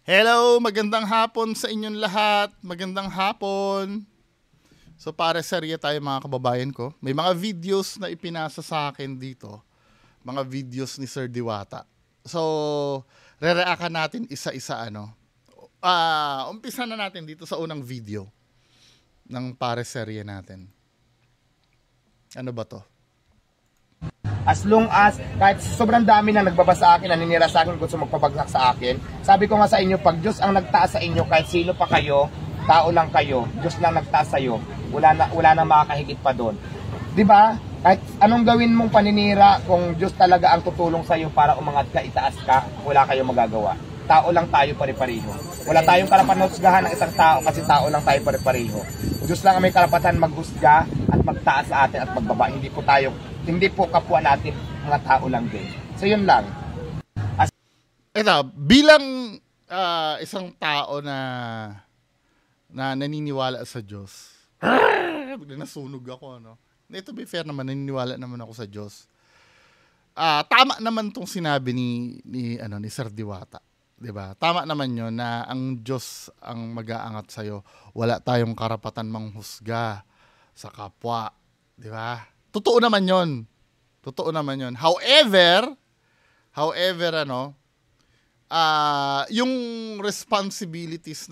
Hello, magandang hapon sa inyong lahat. Magandang hapon. So para serye tayo mga kababayan ko. May mga videos na ipinasa sa akin dito. Mga videos ni Sir Diwata. So, re-reactan natin isa-isa ano. Umpisa na natin dito sa unang video ng para serye natin. Ano ba to? As long as, kahit sobrang dami na nagbabasa sa akin, naninira sa akin, gusto magpabagsak sa akin, sabi ko nga sa inyo, pag Diyos ang nagtaas sa inyo, kahit sino pa kayo, tao lang kayo, Diyos lang nagtaas sa iyo, wala na makakahigit pa doon. Diba? Kahit anong gawin mong paninira, kung Diyos talaga ang tutulong sa iyo para umangat ka, itaas ka, wala kayong magagawa. Tao lang tayo pare-pareho. Wala tayong karapatan husgahan ng isang tao kasi tao lang tayo pare-pareho. Diyos lang ang may karapatan maghusga at magtaas sa atin at magbaba. Hindi po kapwa natin, mga tao lang din. So yun lang. Ito, bilang isang tao na naniniwala sa Diyos. Nasunog ako, ano. To be fair naman, naniniwala naman ako sa Diyos. Tama naman tong sinabi ni Sir Diwata. 'Di ba? Tama naman 'yon na ang Diyos ang mag-aangat sa iyo. Wala tayong karapatan manghusga sa kapwa, 'di ba? Totoo naman 'yon. Totoo naman 'yon. However, yung responsibilities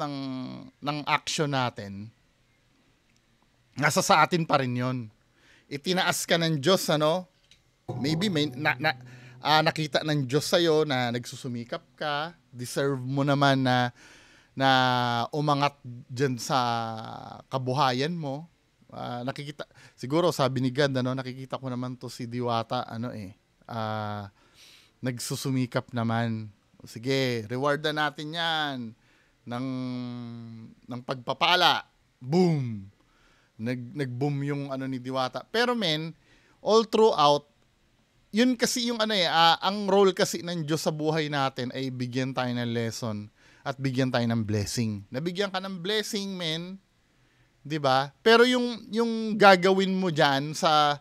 ng action natin nasa sa atin pa rin 'yon. Itinaas ka ng Diyos, ano? Maybe may nakita ng Diyos sa'yo na nagsusumikap ka, deserve mo naman na umangat dyan sa kabuhayan mo. Nakikita, siguro sabi ni God, nakikita ko naman to si Diwata, nagsusumikap naman. Sige, rewardan natin yan ng pagpapala. Boom! Nag-boom yung ni Diwata. Pero all throughout, yun kasi yung ang role kasi ng Diyos sa buhay natin ay bigyan tayo ng lesson at bigyan tayo ng blessing. Nabigyan ka ng blessing, 'di ba? Pero yung gagawin mo diyan sa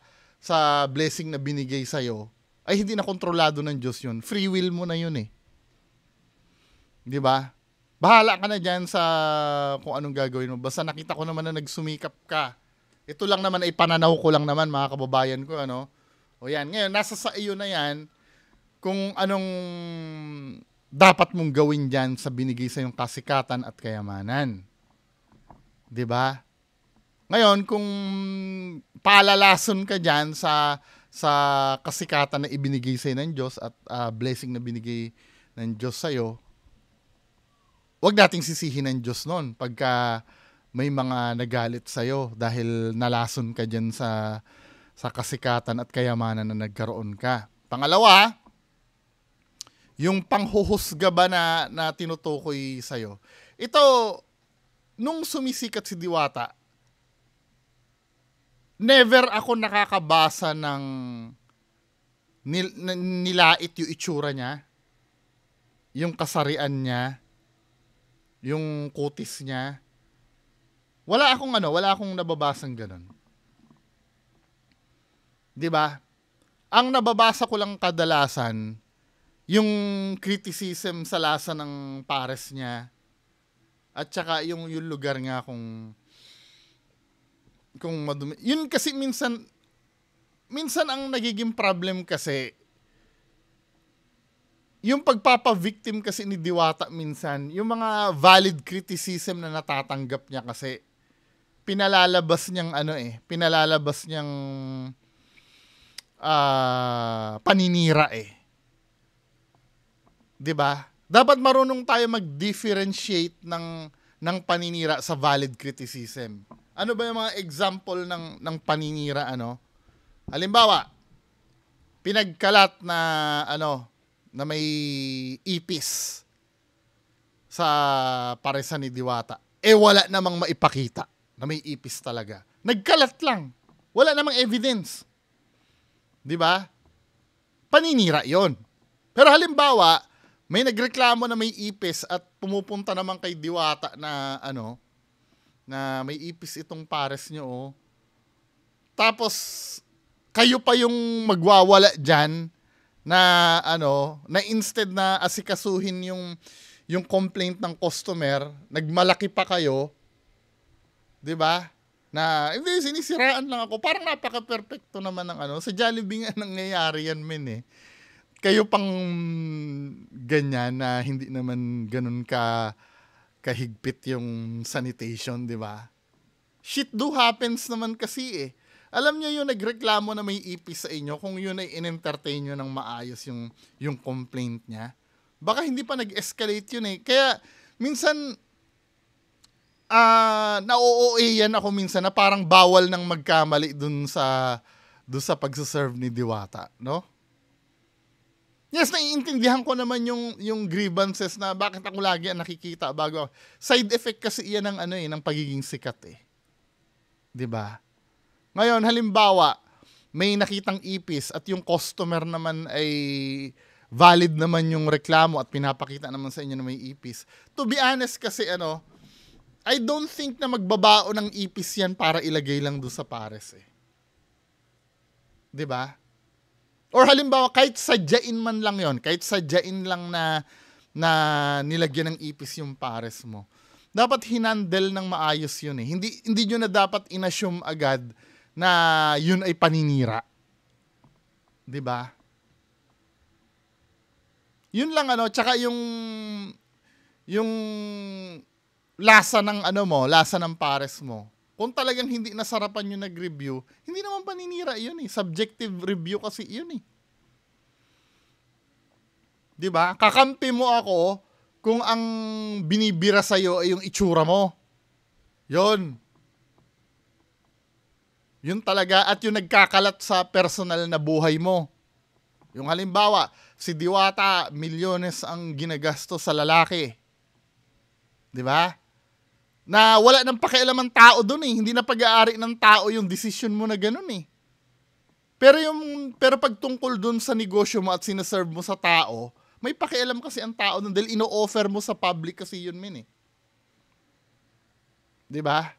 blessing na binigay sa iyo ay hindi na kontrolado ng Diyos yun. Free will mo na yun 'Di ba? Bahala ka na diyan sa kung anong gagawin mo. Basta nakita ko naman na nagsumikap ka. Ito lang naman ay pananaw ko lang naman, mga kababayan ko, O yan, ngayon, nasa sa iyo na yan kung anong dapat mong gawin dyan sa binigay sa iyong kasikatan at kayamanan. 'Di ba? Ngayon, kung paalalason ka dyan sa kasikatan na ibinigay sa iyo ng Diyos at blessing na binigay ng Diyos sa iyo, huwag nating sisihin ng Diyos noon pagka may mga nagalit sa iyo dahil nalason ka dyan sa kasikatan at kayamanan na nagkaroon ka. Pangalawa, yung panghuhusga ba na tinutukoy sa'yo. Ito, nung sumisikat si Diwata, never ako nakakabasa ng nilait yung itsura niya, yung kasarian niya, yung kutis niya. Wala akong nababasang ganun. 'Di ba? Ang nababasa ko lang kadalasan yung criticism sa lasa ng pares niya at saka yung lugar nga kung madumi. Yun kasi minsan ang nagiging problem kasi yung pagpapa-victim kasi ni Diwata minsan, yung mga valid criticism na natatanggap niya kasi pinalalabas niyang paninira 'Di ba? Dapat marunong tayo mag-differentiate ng paninira sa valid criticism. Ano ba yung mga example ng paninira Halimbawa, pinagkalat na may ipis sa paresan ni Diwata. Wala namang maipakita na may ipis talaga. Nagkalat lang. Wala namang evidence. 'Di ba? Paninira 'yon. Pero halimbawa, may nagreklamo na may ipis at pumupunta naman kay Diwata na na may ipis itong pares nyo. Tapos kayo pa yung magwawala diyan na na instead na asikasuhin yung complaint ng customer, nagmalaki pa kayo, 'di ba? Na hindi, sinisiraan lang ako. Parang napaka-perfecto naman ng ano. Sa Jollibee nga nangyayari yan, men eh. Kayo pang ganyan na hindi naman ganun kahigpit yung sanitation, 'di ba? Shit do happens naman kasi eh. Alam niyo yung nagreklamo na may ipis sa inyo, kung yun ay in-entertain nyo ng maayos yung complaint niya, baka hindi pa nag-escalate yun eh. Kaya minsan na-OOA yan ako minsan na parang bawal nang magkamali dun sa pagsaserve ni Diwata, no? Yes, naiintindihan ko naman yung grievances na bakit ako lagi ang nakikita bago. Side effect kasi iyan ng ano eh, ng pagiging sikat eh. 'Di ba? Ngayon, halimbawa, may nakitang ipis at yung customer naman ay valid naman yung reklamo at pinapakita naman sa inyo na may ipis. To be honest kasi I don't think na magbabao ng ipis yan para ilagay lang doon sa pares eh. 'Di ba? Or halimbawa, kahit sadyain man lang yon, kahit sadyain lang na nilagyan ng ipis yung pares mo, dapat hinandle ng maayos yun eh. Hindi nyo na dapat inassume agad na yun ay paninira. 'Di ba? Yun lang tsaka yung lasa ng lasa ng pares mo. Kung talagang hindi nasarapan yung nag-review, hindi naman paninira yun eh. Subjective review kasi yun eh. 'Di ba? Kakampi mo ako kung ang binibira sa'yo ay yung itsura mo. Yun. Yun talaga, at yung nagkakalat sa personal na buhay mo. Yung halimbawa, si Diwata, milyones ang ginagastos sa lalaki. 'Di ba? Na wala nang pakialam ang tao doon eh. Hindi na pag-aari ng tao yung decision mo na ganoon eh. Pero pag tungkol doon sa negosyo mo at sinaserve mo sa tao, may pakialam kasi ang tao doon dahil ino-offer mo sa public kasi yun men eh. 'Di ba?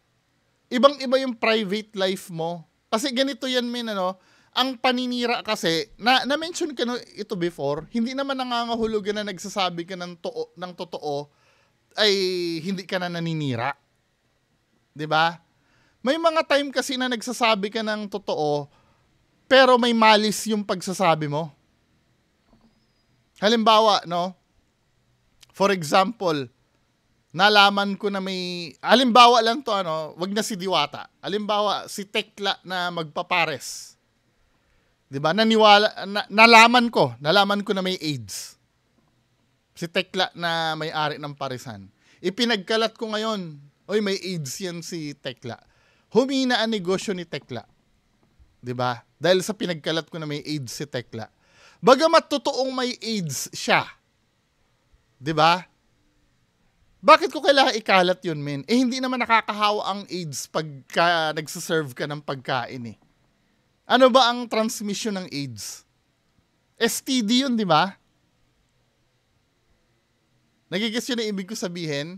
Ibang-iba yung private life mo. Kasi ganito yan men ang paninira kasi, na-mention ka ito before, hindi naman nangangahulugan na nagsasabi ka ng totoo ay hindi ka na naninira. 'Di ba? May mga time kasi na nagsasabi ka ng totoo pero may malis yung pagsasabi mo. Halimbawa, for example, nalaman ko na halimbawa lang to wag na si Diwata. Halimbawa, si Tekla na magpapares. 'Di ba? Nalaman ko na may AIDS. Si Tekla na may-ari ng paresan. Ipinagkalat ko ngayon, oy may AIDS yan si Tekla. Humina ang negosyo ni Tekla. 'Di ba? Dahil sa pinagkalat ko na may AIDS si Tekla. Bagamat totoong may AIDS siya. 'Di ba? Bakit ko kailangan ikalat yun, men? Hindi naman nakakahawa ang AIDS pagka nagsaserve ka ng pagkain eh. Ano ba ang transmission ng AIDS? STD yun, di ba? Nagigets yun na ibig ko sabihin?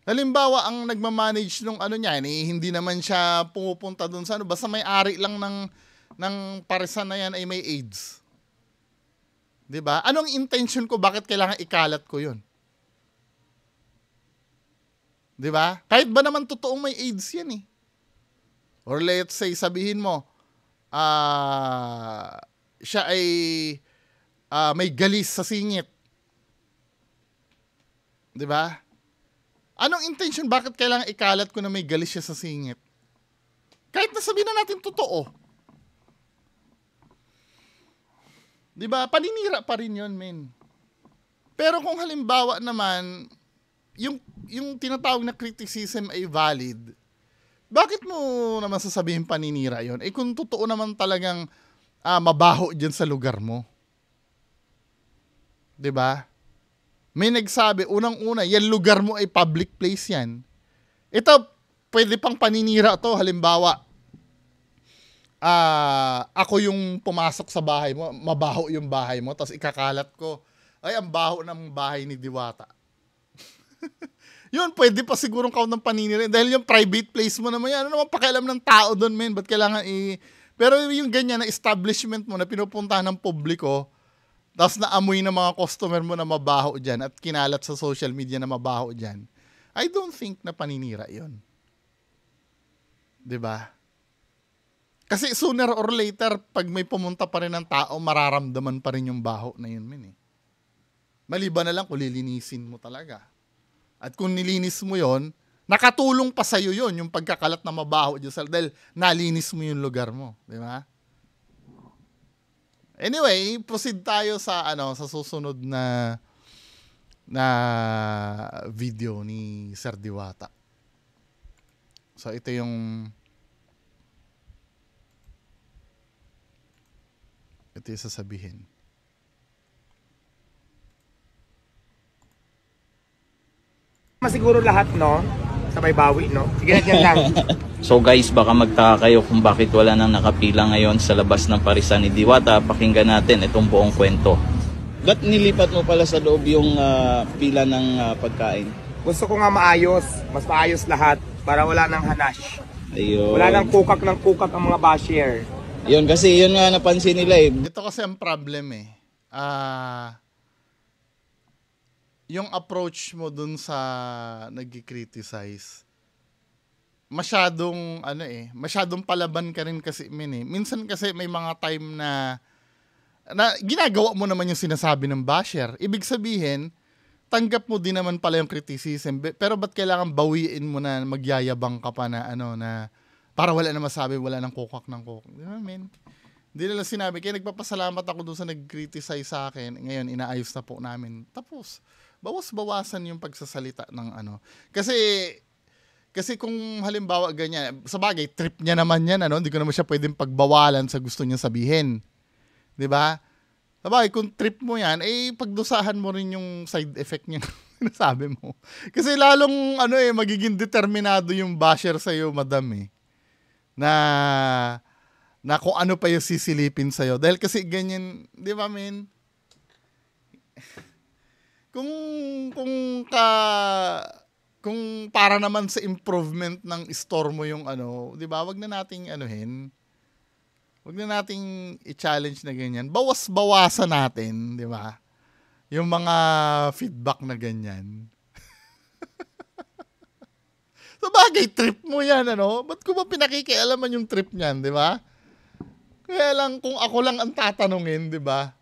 Halimbawa, ang nagmamanage nung niyan, hindi naman siya pumupunta dun sa basta may-ari lang ng paresan na yan ay may AIDS. 'Di ba? Anong intention ko, bakit kailangan ikalat ko 'yun? 'Di ba? Kahit ba naman totoong may AIDS 'yan eh. Or let's say sabihin mo siya ay may galis sa singit. 'Di ba? Anong intention, bakit kailangan ikalat ko na may galis siya sa singit? Kahit na sabihin na natin totoo. 'Di ba? Paninira pa rin 'yon, men. Pero kung halimbawa naman yung tinatawag na criticism ay valid, bakit mo naman sasabihin paninira 'yon? Kung totoo naman talagang mabaho diyan sa lugar mo. 'Di ba? May nagsabi, unang-una, yan lugar mo ay public place yan. Ito, pwede pang paninira to. Halimbawa, ako yung pumasok sa bahay mo, mabaho yung bahay mo, tapos ikakalat ko, ay, ang baho ng bahay ni Diwata. Yun, pwede pa sigurong count ng paninira. Dahil yung private place mo naman yan, ano naman pakialam ng tao doon, men? Ba't kailangan Pero yung ganyan na establishment mo na pinupuntahan ng publiko, tapos naamoy ng mga customer mo na mabaho dyan at kinalat sa social media na mabaho dyan, I don't think na paninira yon. Diba? Kasi sooner or later, pag may pumunta pa rin ng tao, mararamdaman pa rin yung baho na yun, men eh. Maliban na lang kung lilinisin mo talaga. At kung nilinis mo yon, nakatulong pa sa'yo yun, yung pagkakalat na mabaho dyan dahil nalinis mo yung lugar mo. Di ba? Anyway, proceed tayo sa sa susunod na video ni Sir Diwata. So ito yung sasabihin. Masiguro lahat, no? Sabay bawi, no? Sige, yan lang. So guys, baka magtaka kayo kung bakit wala nang nakapila ngayon sa labas ng parisan ni Diwata. Pakinggan natin itong buong kwento. Ba't nilipat mo pala sa loob yung pila ng pagkain? Gusto ko nga maayos. Mas maayos lahat para wala nang hanash. Ayun. Wala nang kukak ang mga basher. Yun, kasi yun nga napansin nila eh. Ito kasi ang problem eh. Yung approach mo dun sa nag-criticize, masyadong masyadong palaban ka rin kasi minsan kasi may mga time na ginagawa mo naman yung sinasabi ng basher. Ibig sabihin, tanggap mo din naman pala yung criticism, pero ba't kailangan bawiin mo na magyayabang ka pa na na para wala na masabi, wala nang kukak ng kukak. Di ba, men? Hindi nila sinabi. Kaya nagpapasalamat ako doon sa nag-criticize sa akin. Ngayon, inaayos na po namin. Tapos, bawas-bawasan yung pagsasalita ng Kasi kung halimbawa ganyan, sa bagay, trip niya naman yan, hindi ko naman siya pwedeng pagbawalan sa gusto niya sabihin. 'Di ba? Sa bagay, kung trip mo yan, pagdusahan mo rin yung side effect niya sinasabi mo. Kasi lalong, magiging determinado yung basher sa'yo, madam na kung ano pa yung sisilipin sa'yo. Dahil kasi ganyan, 'di ba, men? Kung para naman sa improvement ng store mo yung 'di ba? Wag na nating Wag na nating i-challenge na ganyan. Bawas-bawasan natin, 'di ba? Yung mga feedback na ganyan. Sa bagay, trip mo 'yan, Ba't ko ba pinakikialaman yung trip niyan, 'di ba? Kaya lang kung ako lang ang tatanungin, 'di ba?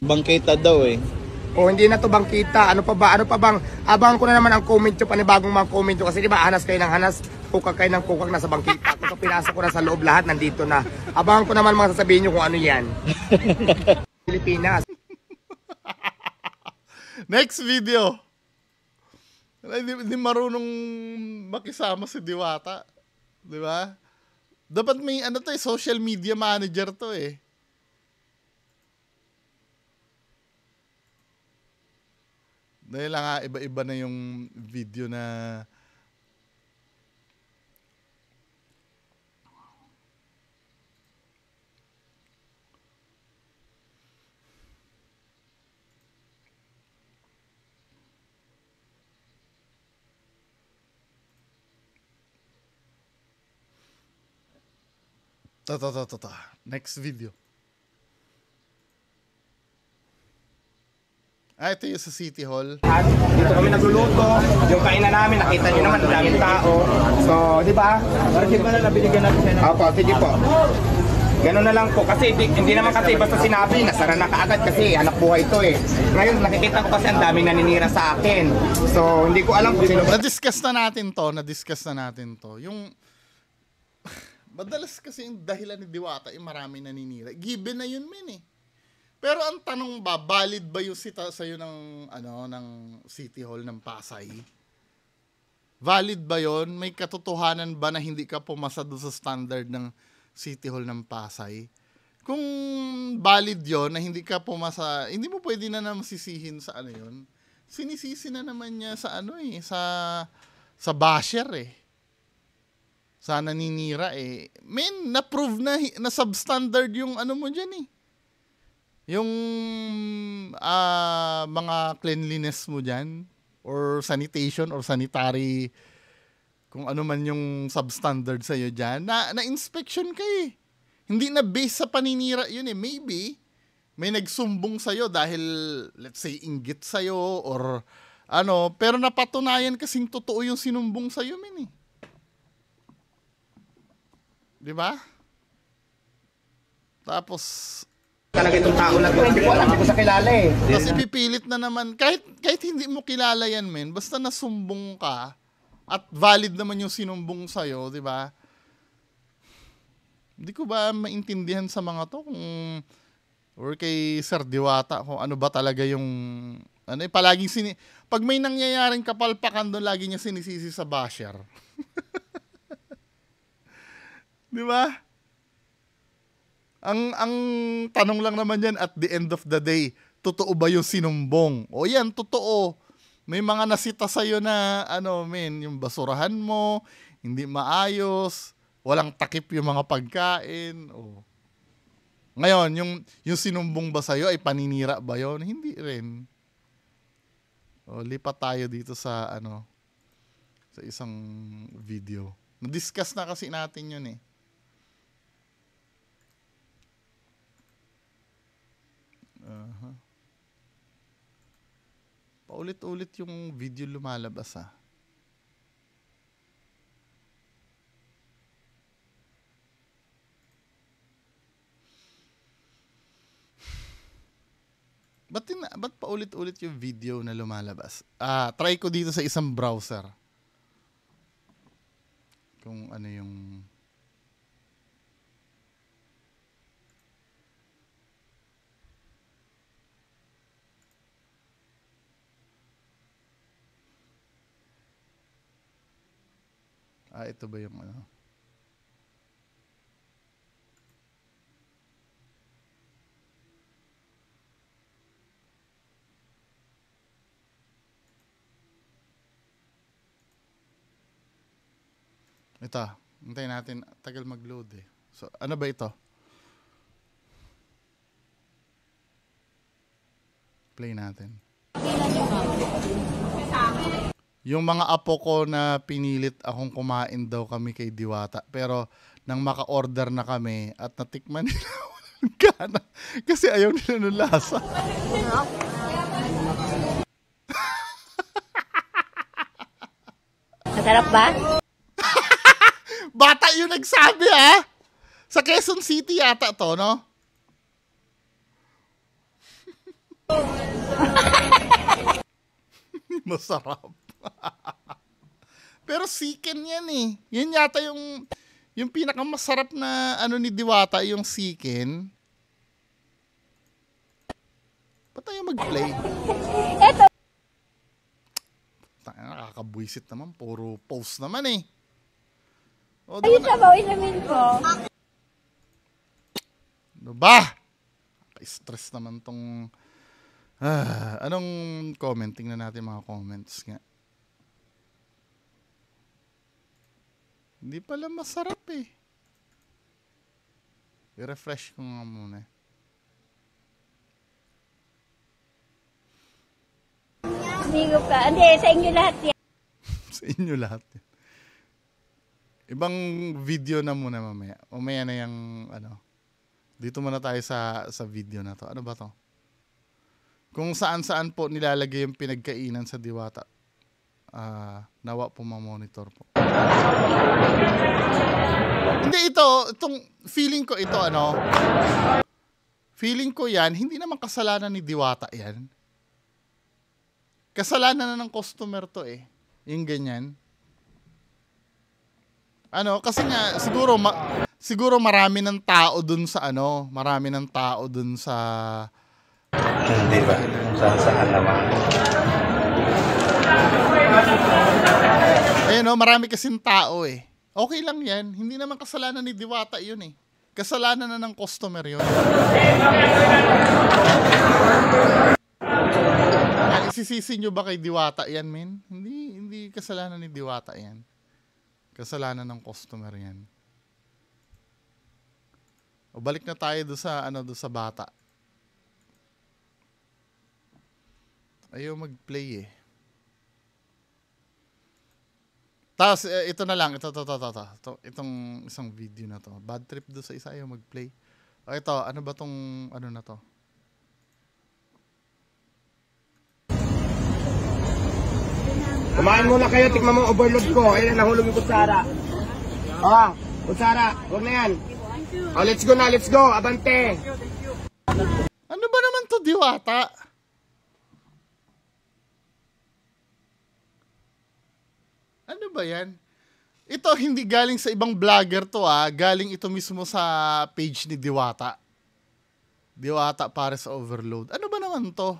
Bangketa daw eh. O hindi na to bangkita. Ano pa bang abangan ko na naman ang comment nyo, panibagong mga comment nyo. Kasi di ba hanas kayo ng hanas, kukak kayo ng kukak nasa bangkita. Kung pinasok ko na sa loob lahat, nandito na. Abangan ko naman mga sasabihin nyo kung ano yan. Pilipinas. Next video. Hindi marunong makisama si Diwata. Di ba? Dapat may social media manager to eh. Dahil lang iba-iba na yung video na Next video. Ito yung sa City Hall. Dito kami nagluluto. Yung kainan namin, nakita nyo naman, ang daming tao. So, di ba? Bakit ba na nabinigyan natin siya? Opo, sige po. Ganun na lang po. Kasi hindi naman kasi basta sinabi, nasara na kaagad kasi anak buhay ito eh. Ngayon, nakikita ko kasi ang daming naninira sa akin. So, hindi ko alam kung sino. Na-discuss na natin to. Yung madalas kasi yung dahilan ni Diwata, marami naninira. Given na yun, men eh. Pero ang tanong ba, valid ba yung sita sa'yo ng City Hall ng Pasay? Valid ba yon? May katotohanan ba na hindi ka pumasa doon sa standard ng City Hall ng Pasay? Kung valid yon na hindi ka pumasa, hindi mo pwede na masisihin sa yon. Sinisisi na naman niya sa sa basher eh. Sa naninira eh. Men, na-prove na substandard yung mo dyan eh. Yung mga cleanliness mo dyan, or sanitation, or sanitary, kung ano man yung substandard sa'yo dyan, na-inspection ka eh. Hindi na based sa paninira yun eh. Maybe, may nagsumbong sa'yo dahil, let's say, inggit sa'yo or ano, pero napatunayan kasing totoo yung sinumbong sa'yo, men eh. Di ba? Tapos, Talaga itong tao na to, hindi ko alam, hindi ko sa kilala eh. tapos ipipilit na naman, kahit hindi mo kilala yan, men, basta nasumbong ka, at valid naman yung sinumbong sa'yo, di ba? Hindi ko ba maintindihan sa mga to kung, or kay Sir Diwata, kung ano ba talaga yung, ano eh, palaging pag may nangyayaring kapalpakan doon, lagi niya sinisisi sa basher. Di ba? Ang tanong lang naman yan at the end of the day, totoo ba yung sinumbong? O yan, totoo. May mga nasita sa'yo na, ano, men, yung basurahan mo, hindi maayos, walang takip yung mga pagkain. O. Ngayon, yung sinumbong ba sa'yo ay paninira ba yun? Hindi rin. O, lipat tayo dito sa, ano, sa isang video. Na-discuss na kasi natin yun eh. Paulit-ulit yung video lumalabas ah. Ba't paulit-ulit yung video na lumalabas? Try ko dito sa isang browser. Kung ano yung... ito ba yung ano? Ito, hintayin natin. Tagal mag-load eh. So, ano ba ito? Play natin. Yung mga apo ko na pinilit akong kumain daw kami kay Diwata. Pero nang maka-order na kami at natikman nila walang gana. Kasi ayaw nila ng lasa. Masarap ba? Bata yung nagsabi ha. Sa Quezon City yata to, no? Masarap. Pero chicken yan eh. Yan yata yung pinakamasarap na ano ni Diwata, yung chicken. Ba't tayo mag-play? Eto. Nakakabwisit naman. Puro post naman eh. O, Ayun na ba? Inamin ko. ano ba? Stress naman tong... anong comment? Tingnan natin mga comments nga. Hindi pala masarap eh. I-refresh ko nga muna. Hindi ka. Hindi, sa inyo lahat yan. Sa inyo lahat. Ibang video na muna mamaya. Mamaya na yung ano. Dito muna tayo sa video na to. Ano ba to? Kung saan-saan po nilalagay yung pinagkainan sa Diwata. Nawa po ma-monitor po. Hindi itong feeling ko ito ano. Feeling ko yan, hindi naman kasalanan ni Diwata yan. Kasalanan na ng customer to eh. Yung ganyan. Ano, kasi nga siguro marami ng tao dun sa ano, marami ng tao dun sa Hindi ba? Saan naman. ayun no, marami kasing tao eh. Okay lang yan. Hindi naman kasalanan ni Diwata yun eh. Kasalanan na ng customer yun. Yan, isisisi nyo ba kay Diwata yan, men? Hindi kasalanan ni Diwata yan. Kasalanan ng customer yan. O balik na tayo do sa bata. Ayaw mag-play eh. Tapos, ito na lang. Itong isang video na to. Bad trip do sa isa, ayaw mag-play. O ito, ano ba tong, ano na to? Kumain muna kayo, tikman mo overload ko. Ayan, nahulog yung kutsara. Kutsara, huwag na yan. Let's go na, let's go. Abante. Ano ba naman to, Diwata? Ano ba yan? Ito hindi galing sa ibang vlogger to galing ito mismo sa page ni Diwata. Diwata para sa overload. Ano ba naman to?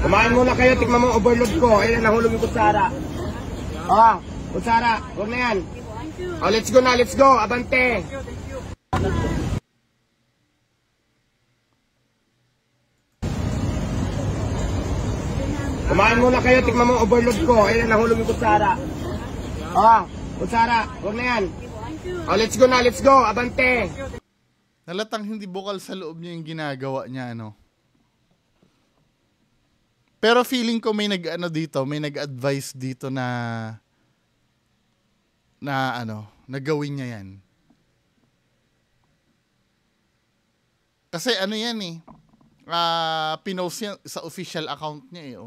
Kumain muna kayo, tikman mo overload ko. Ayan, nahulog yung kutsara. Kutsara, huwag na yan. Let's go na, let's go. Abante. Kumain muna kayo, tikman mo overload ko. Ayan, nahulog yung kutsara. Kutsara, huwag na yan. Let's go na, let's go. Abante. Nalatang hindi bukal sa loob niya yung ginagawa niya, ano. Pero feeling ko may dito, may nag-advise dito na gawin niya yan. Kasi ano yan pinost yan sa official account niya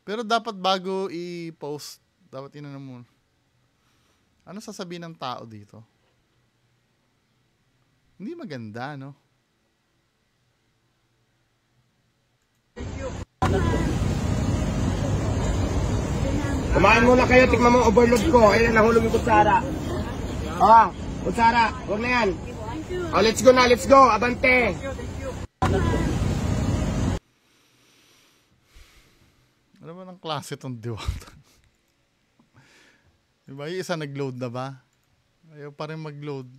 Pero dapat bago i-post, dapat mo. Ano sasabihin ng tao dito? Hindi maganda, no? Kumain muna kayo, tikman mo overload ko. Ayan, nahulog yung kutsara. Kutsara, huwag na yan. Let's go na, let's go. Abante. Ano ba ng klase itong Diwata? Diba, yung isa nag-load na ba? Ayaw pa rin mag-load.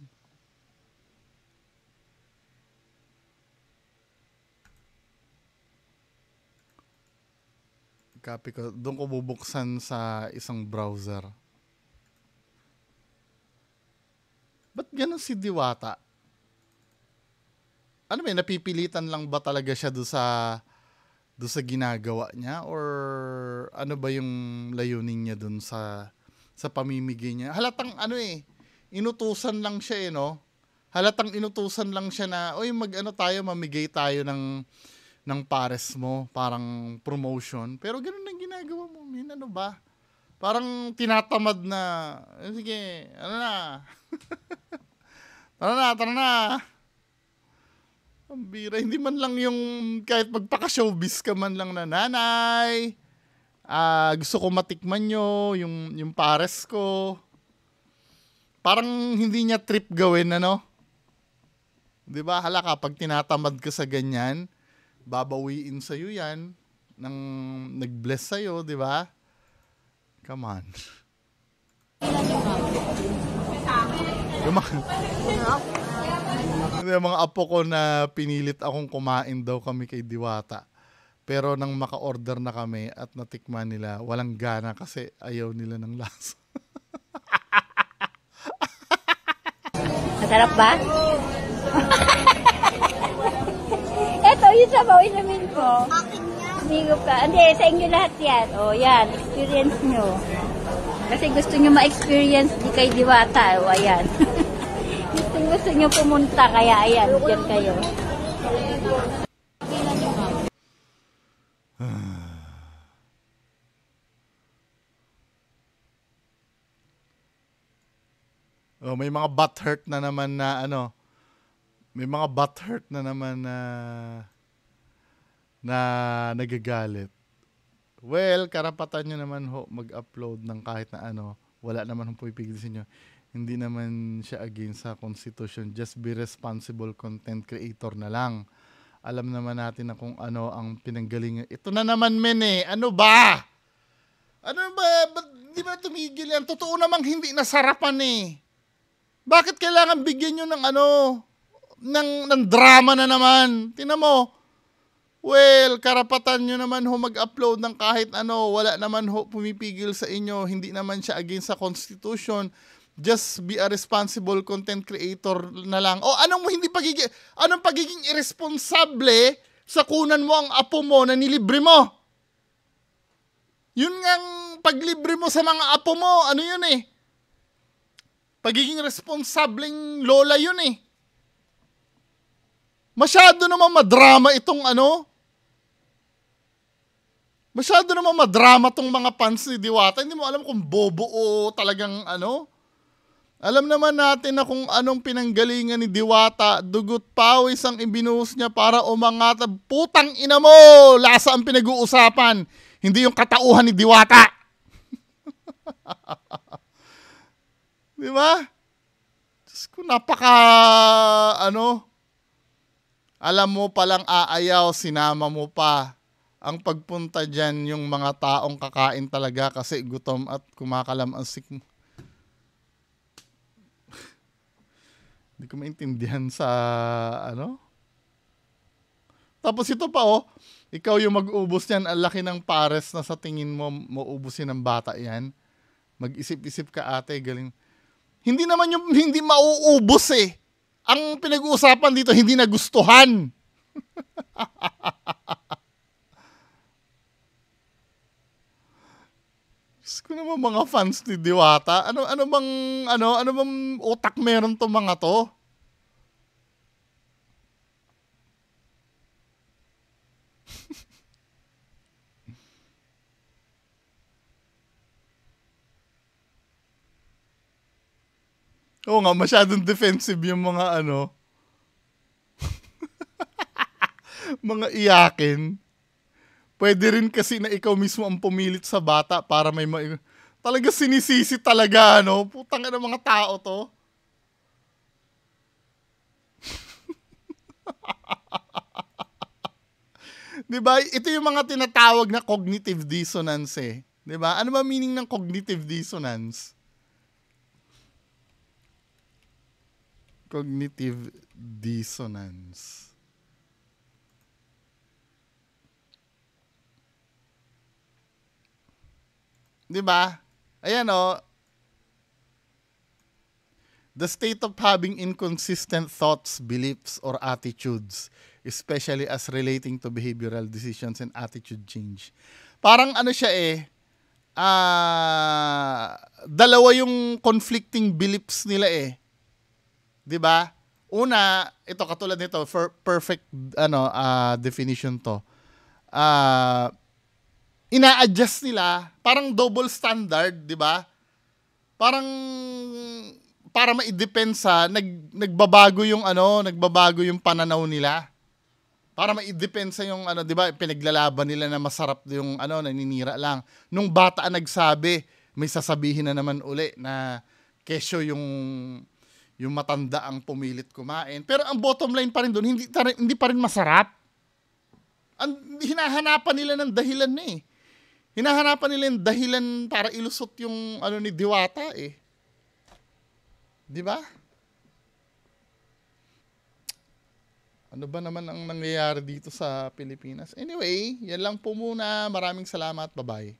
Copy ko. Doon ko bubuksan sa isang browser. Ba't ganun si Diwata? Ano ba, napipilitan lang ba talaga siya doon sa ginagawa niya? Or ano ba yung layunin niya doon sa pamimigay niya? Halatang inutusan lang siya no? Halatang inutusan lang siya na, oy mamigay tayo ng pares mo, parang promotion. Pero ganun ang ginagawa mo, min, ano ba? Parang tinatamad na, sige, ano na. Tara na. Ang bira, hindi man lang yung kahit magpaka-showbiz ka man lang na, nanay, gusto ko matikman nyo, yung pares ko. Parang hindi niya trip gawin, ano? Diba, hala kapag tinatamad ka sa ganyan, babawiin sa'yo yan, nang nag-bless sa'yo, di ba? Come on. Yung mga apo ko na pinilit akong kumain daw kami kay Diwata. Pero nang maka-order na kami at natikman nila, walang gana kasi ayaw nila ng lasa. Masarap ba? Eto, yung sabaw, inamin ko. Hindi ko pa. Hindi, sa inyo lahat yan. O, yan, experience nyo. Kasi gusto nyo ma-experience di kay Diwata. O, ayan. gusto nyo pumunta, kaya ayan, dyan kayo. May mga butthurt na naman na may mga butthurt na naman na nagagalit. Well, karapatan nyo naman mag-upload ng kahit na wala naman pumipigil sa inyo. Hindi naman siya against sa Constitution. Just be responsible content creator na lang. Alam naman natin na kung ano ang pinanggalingan. Ito na naman ano ba? Ano ba? Ba't di ba tumigil yan? Totoo namang hindi nasarapan Bakit kailangan bigyan nyo ng drama na naman? Tingnan mo. Well, karapatan nyo naman mag-upload ng kahit wala naman pumipigil sa inyo. Hindi naman siya against sa Constitution. Just be a responsible content creator na lang. O anong pagiging irresponsable sa kunan mo ang apo mo na nilibre mo? Yun ngang paglibre mo sa mga apo mo, yun pagiging responsableng lola yun Masyado naman madrama itong Masyado naman madrama tong mga fans ni Diwata. Hindi mo alam kung bobo o talagang ano. Alam naman natin na kung anong pinanggalingan ni Diwata. Dugot pawis ang ibinuhos niya para umangat. Putang ina mo! Lasa ang pinag-uusapan. Hindi yung katauhan ni Diwata. Di ba? Diyos ko, napaka, alam mo palang aayaw, sinama mo pa. Ang pagpunta dyan, yung mga taong kakain talaga kasi gutom at kumakalamasik mo. Hindi ko maintindihan sa, Tapos ito pa, ikaw yung mag-ubos yan, ang laki ng pares na sa tingin mo, mauubusin ng bata yan. Mag-isip-isip ka ate, galing. Hindi naman yung hindi mauubos eh. Ang pinag-uusapan dito, hindi nagustuhan. Diyos ko naman mga fans ni Diwata. Ano bang utak meron to mga to? Oo nga, masyadong defensive yung mga mga iyakin. Pwede rin kasi na ikaw mismo ang pumilit sa bata para may talaga sinisisi talaga, Putang ina mga tao to. Diba? Ito yung mga tinatawag na cognitive dissonance eh. Diba? Ano ba meaning ng cognitive dissonance? Cognitive dissonance. Diba? Ayan the state of having inconsistent thoughts, beliefs, or attitudes, especially as relating to behavioral decisions and attitude change. Parang siya dalawa yung conflicting beliefs nila eh. 'Di ba? Una, ito katulad nito, perfect definition to. Ina-adjust nila, parang double standard, 'di ba? Parang para maidepensa, nagbabago yung pananaw nila. Para maidepensa yung 'di ba, pinaglalaban nila na masarap yung naninira lang. Nung bata nagsabi, may sasabihin na naman uli na kesyo yung matanda ang pumilit kumain. Pero ang bottom line pa rin doon, hindi pa rin masarap. Hinahanapan nila ng dahilan na eh. Hinahanapan nila yung dahilan para ilusot yung ni Diwata eh. Di ba? Ano ba naman ang nangyayari dito sa Pilipinas? Anyway, yan lang po muna. Maraming salamat. Bye-bye.